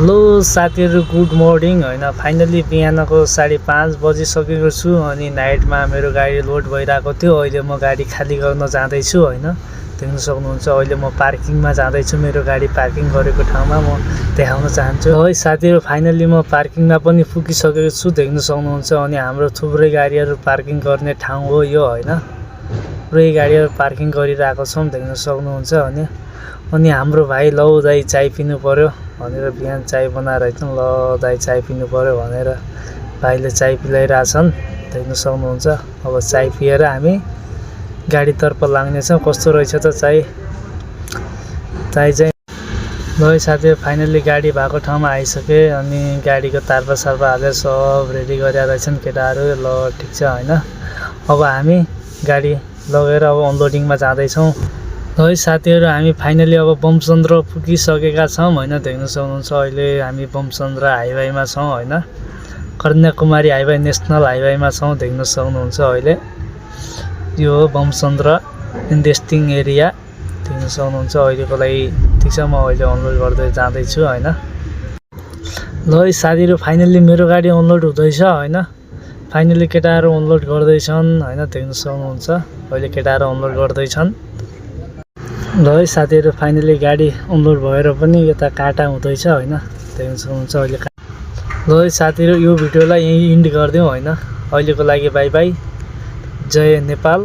Hello साथीहरु, good morning हैन। Finally बिहानको 5:30 बजिसकेको छु अनि नाइटमा मेरो गाडी लोड भइरहेको थियो। अहिले म गाडी खाली गर्न जाँदै छु हैन। देख्न सक्नुहुन्छ अहिले म पार्किङमा जाँदै छु। मेरो गाडी पार्किङ गरेको ठाउँमा म देखाउन चाहन्छु। है साथीहरु, फाइनली म पार्किङमा पनि पुगिसकेको छु। देख्न सक्नुहुन्छ अनि हाम्रो थुप्रै गाडीहरु पार्किङ गर्ने ठाउँ हो यो हैन। थुप्रै गाडीहरु पार्किङ गरिरहेको छौं, देख्न सक्नुहुन्छ अनि हाम्रो भाइ लौ दाइ चाय पिनु पर्यो भनेर बिहान चाय बनाएर एकदम ल दाइ चाय पिनु पर्यो भनेर भाइले चाय पिलाइरहेछन्, देख्न सक्नुहुन्छ। अब चाय पिएर हामी गाडीतर्फ लाग्नेछौँ। कस्तो रहेछ त चाय चाहिँ ल साथीहरु, फाइनली गाडी भएको ठाउँमा आइसके अनि गाडीको तारपा हालेर सब रेडी गरेर रहेछन् केटाहरू। ल ठिक छ हैन। अब हामी गाडी लगेर अब अनलोडिङमा जाँदैछौँ। है साथीहरु, हामी फाइनली अब बमचन्द्र पुगिसकेका छौं हैन। देख्न सक्नुहुन्छ अहिले हामी बमचन्द्र हाइवेमा छौं हैन। कन्याकुमारी हाइवे, नेशनल हाइवेमा छौं, देख्न सक्नुहुन्छ। अहिले यो हो बमचन्द्र इन्भेस्टिङ एरिया, देख्न सक्नुहुन्छ। अहिलेको लागि ठिक छ, म अहिले अनलोड गर्दै जाँदै छु हैन। ल साथीहरु, फाइनली मेरो गाडी अनलोड हुँदैछ हैन। फाइनली केटाहरू अनलोड गर्दैछन् हैन, देख्न सक्नुहुन्छ। अहिले केटाहरू अनलोड गर्दैछन्। ल है साथीहरु, फाइनली गाडी अनलोड भएर पनि यता काटा हुँदैछ हैन, देख्न सक्नुहुन्छ। अहिले ल है साथीहरु, यो भिडियोलाई यही इन्ड गर्दियौँ हैन। अहिलेको लागि बाइ बाइ, जय नेपाल।